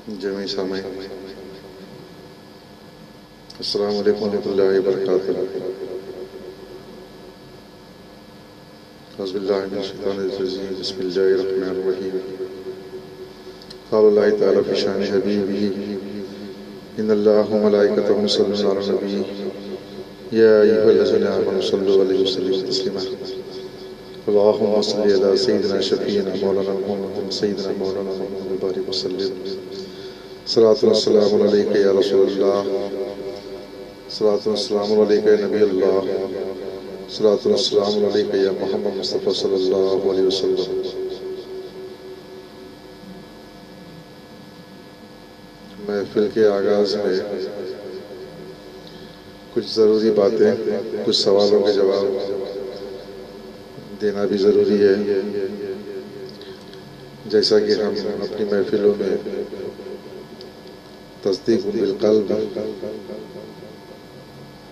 جميع سامعين السلام عليكم ورحمة الله وبركاته. أعوذ بالله من الشيطان الرجيم. بسم الله الرحمن الرحيم. قال الله تعالى في شأن حبيبه إن الله وملائكته يصلون على النبي يا أيها الذين آمنوا صلوا عليه وسلموا تسليما. اللهم صل على سيدنا شفيعنا مولانا محمد سيدنا مولانا محمد وبارك وسلم. صلاة والسلام عليك يا رسول الله. صلاة والسلام عليك يا نبي الله. صلاة والسلام عليك يا محمد مصطفى صلی اللہ علیہ وسلم. محفل کے آغاز میں کچھ ضروری باتیں، کچھ سوالوں کے جواب دینا بھی ضروری ہے. جیسا کہ ہم اپنی محفلوں میں تصدیق بالقلب،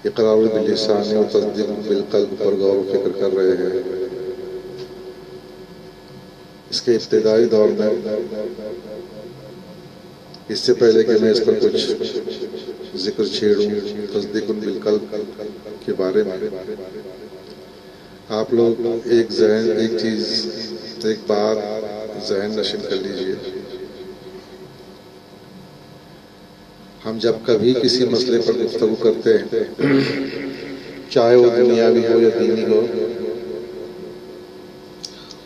اقرار باللسان اور تصدیق بالقلب پر غور و فکر کر رہے ہیں. اس کے ابتدائی دور میں، اس سے پہلے کہ میں اس پر کچھ ذکر چھیڑوں تصدیق بالقلب کے بارے میں، آپ لوگ ایک بات ذہن نشین کر لیجئے. ہم جب کبھی کسی مسئلے پر گفتگو کرتے ہیں، چاہے وہ دنیاوی ہو یا دینی ہو،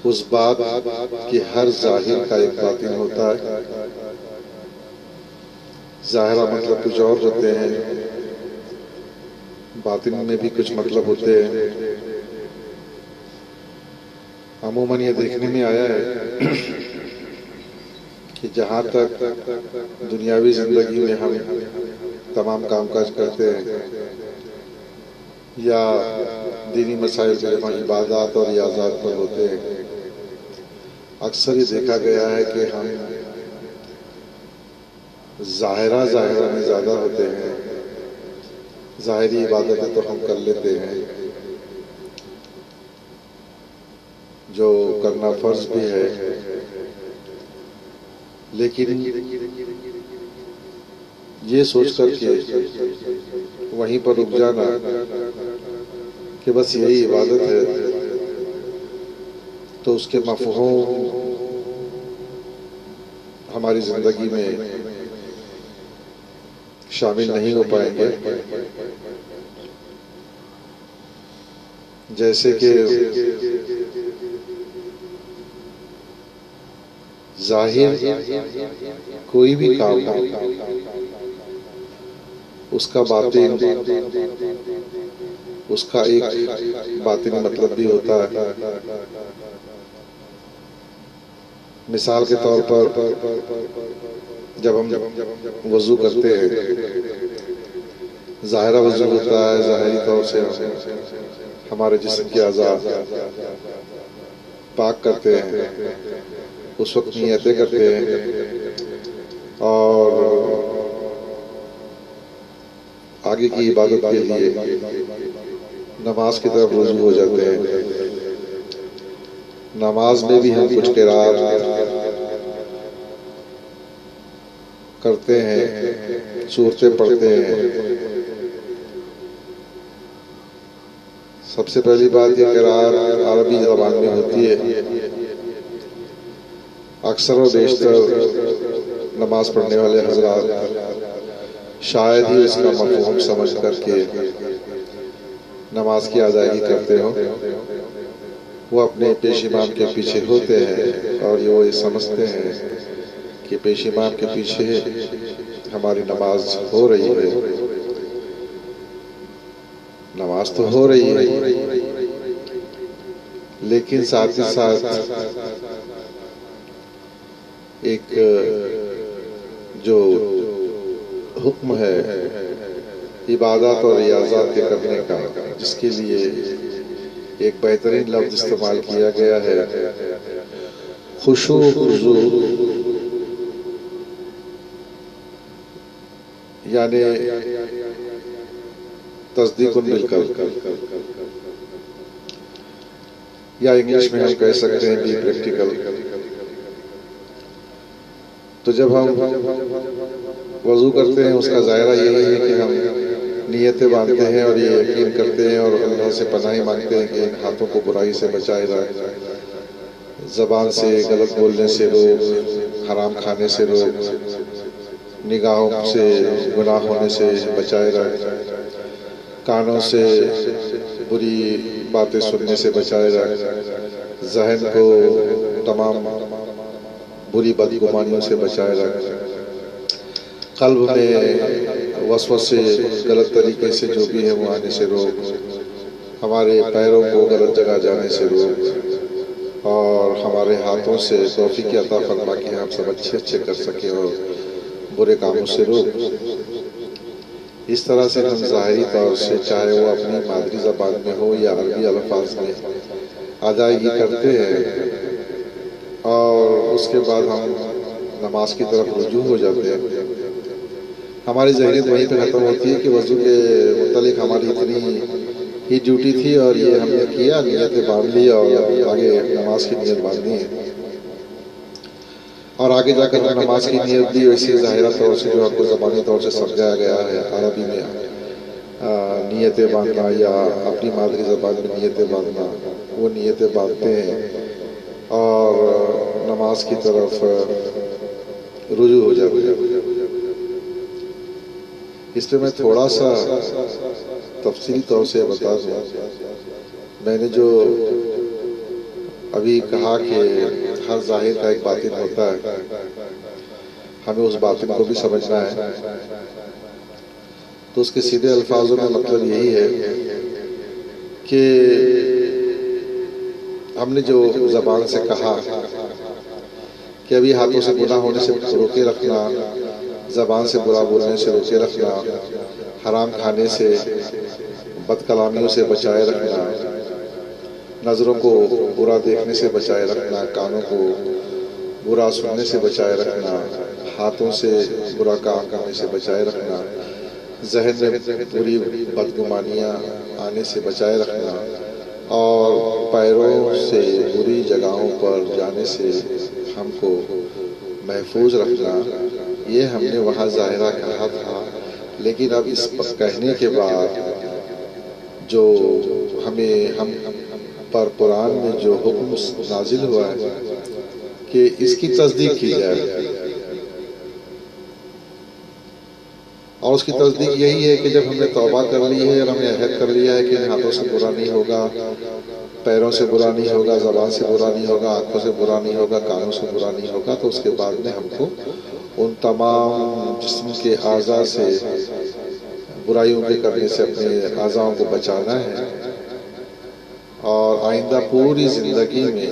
اس بات کی ہر ظاہر کا ایک باطن ہوتا ہے. ظاہرہ مطلب کچھ اور ہوتے ہیں، باطن میں بھی کچھ مطلب ہوتے ہیں. عموماً یہ دیکھنے میں آیا ہے کہ جہاں تک دنیاوی زندگی میں ہم تمام کام کاج کرتے ہیں یا دینی مسائل کے عبادات اور ریاضات پر ہوتے ہیں، اکثر یہ دیکھا گیا ہے کہ ہم ظاہرہ میں زیادہ ہوتے ہیں. ظاہری عبادتیں تو ہم کر لیتے ہیں، جو کرنا فرض بھی ہے، لیکن یہ سوچ کر کے وہیں پر رک جانا کہ بس یہی عبادت ہے، تو اس کے مفہوم ہماری زندگی میں شامل نہیں ہو پائیں گے. جیسے کہ ظاہر کوئی بھی کام ہو، اس کا باطن، اس کا ایک باطنی مطلب بھی ہوتا ہے. مثال کے طور پر جب ہم وضو کرتے ہیں، ظاہرہ وضو ہوتا ہے، ظاہری طور سے ہمارے جسم کے اعضاء پاک کرتے ہیں، اس وقت نیتیں کرتے ہیں اور آگے کی عبادت کے لیے نماز کی طرف رجوع ہو جاتے ہیں. نماز میں بھی ہم کچھ قرات کرتے ہیں، سورتیں پڑھتے ہیں. سب سے پہلی بات یہ قرات عربی زبان میں ہوتی ہے. اکثر و بیشتر نماز پڑھنے والے حضرات شاید ہی اس کا مفہوم سمجھ کر کے نماز کی ادائیگی کرتے ہوں. وہ اپنے پیش امام کے پیچھے ہوتے ہیں اور وہ یہ سمجھتے ہیں کہ پیش امام کے پیچھے ہماری نماز ہو رہی ہے. نماز تو ہو رہی ہے، لیکن ساتھ ہی ساتھ ایک جو حکم ہے عبادات اور ریاضات کے کرنے کا، جس کے لیے ایک بہترین لفظ استعمال کیا گیا ہے، خشوع و خضوع، یعنی تصدیق بالقلب، یا انگلش میں ہم کہہ سکتے ہیں بی پریکٹیکل. تو جب ہم وضو کرتے ہیں اس کا ظاہرہ یہی ہے کہ ہم نیتیں باندھتے ہیں اور یہ یقین کرتے ہیں اور اللہ سے پناہ مانگتے ہیں کہ ان ہاتھوں کو برائی سے بچائے رہے، زبان سے غلط بولنے سے روک، حرام کھانے سے روک، نگاہوں سے گناہ ہونے سے بچائے رہے، کانوں سے بری باتیں سننے سے بچائے رہے، ذہن کو تمام بری بدگمانیوں سے بچائے رہے، قلب میں وسوسے غلط طریقے سے جو بھی ہے وہ آنے سے روک، ہمارے پیروں کو غلط جگہ جانے سے روک، اور ہمارے ہاتھوں سے توفیق عطا فرما کہ ہم سب اچھے کر سکیں اور برے کاموں سے روک۔ اس طرح سے ہم ظاہری طور سے چاہے وہ اپنی مادری زبان میں ہو یا عربی الفاظ میں ادائیگی کرتے ہیں، اور اس کے بعد ہم نماز کی طرف رجوع ہو جاتے ہیں۔ ہماری ذہنیت وہیں پہ ختم ہوتی ہے کہ وضو کے متعلق ہماری اتنی ہی ڈیوٹی تھی اور یہ ہم نے کیا، نیتیں باندھ لی اور آگے نماز کی نیت باندھی ہے، اور آگے جا کر ہم نماز کی نیت دی ویسے ظاہرہ طور سے جو آپ کو زبانی طور سے سمجھایا گیا ہے عربی میں نیتیں باندھنا یا اپنی مادری زبان میں نیتیں باندھنا، وہ نیتیں باندھتے ہیں اور نماز کی طرف رجوع ہو جاتے ہیں۔ اس پہ میں تھوڑا سا تفصیلی طور سے بتا دوں، میں نے جو ابھی کہا کہ ہر ظاہر کا ایک باطن ہوتا ہے، ہمیں اس باطن کو بھی سمجھنا ہے، تو اس کے سیدھے الفاظوں میں مطلب یہی ہے کہ ہم نے جو زبان سے کہا کہ ابھی ہاتھوں سے گناہ ہونے سے روکے رکھنا، زبان سے برا بولنے سے روکے رکھنا، حرام کھانے سے، بد کلامیوں سے بچائے رکھنا، نظروں کو برا دیکھنے سے بچائے رکھنا، کانوں کو برا سننے سے بچائے رکھنا، ہاتھوں سے برا کام کرنے سے بچائے رکھنا، ذہن میں بری بدگمانیاں آنے سے بچائے رکھنا، اور پیروں سے بری جگہوں پر جانے سے ہم کو محفوظ رکھنا، یہ ہم نے وہاں ظاہرہ کہا تھا۔ لیکن اب اس کہنے کے بعد جو ہم پر قرآن میں جو حکم نازل ہوا ہے کہ اس کی تصدیق کی جائے، اور اس کی تصدیق یہی ہے کہ جب ہم نے توبہ کر لی ہے اور ہم نے عہد کر لیا ہے کہ ان ہاتھوں سے برا نہیں ہوگا، پیروں سے برا نہیں ہوگا، زبان سے برا نہیں ہوگا، آنکھوں سے برا نہیں ہوگا، کانوں سے برا نہیں ہوگا، تو اس کے بعد میں ہم کو ان تمام جسم کے اعضاء سے برائیوں کے کرنے سے اپنے اعضاءوں کو بچانا ہے، اور آئندہ پوری زندگی میں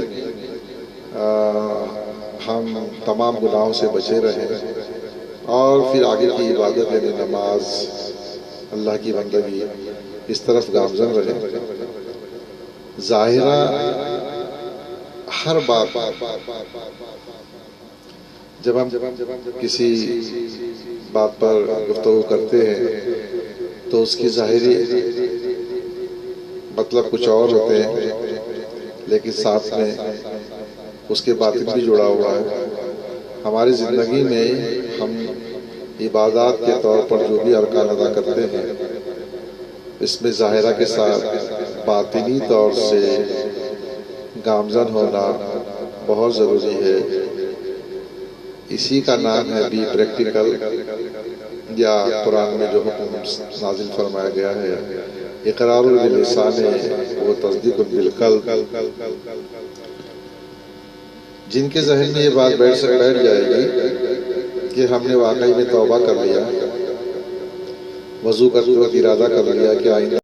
ہم تمام گناہوں سے بچے رہیں، اور پھر آگے کی عبادت یعنی نماز، اللہ کی بندگی، اس طرف گامزن رہے۔ ظاہرہ ہر بات، جب ہم کسی بات پر گفتگو کرتے ہیں تو اس کی ظاہری مطلب کچھ اور ہوتے ہیں، لیکن ساتھ میں اس کے باطن بھی جڑا ہوا ہے۔ ہماری زندگی میں ہم عبادات کے طور پر جو بھی ارکان ادا کرتے ہیں، اس میں ظاہرہ کے ساتھ باطنی طور سے گامزن ہونا بہت ضروری ہے۔ اسی کا نام ہے بھی پریکٹیکل، یا قرآن میں جو حکم نازل فرمایا گیا ہے، اقرار باللسان و تصدیق بالقلب۔ جن کے ذہن میں یہ بات بیٹھ جائے گی کہ ہم نے واقعی میں توبہ کر لیا، وضو کرتے وقت ارادہ کر لیا کہ آئندہ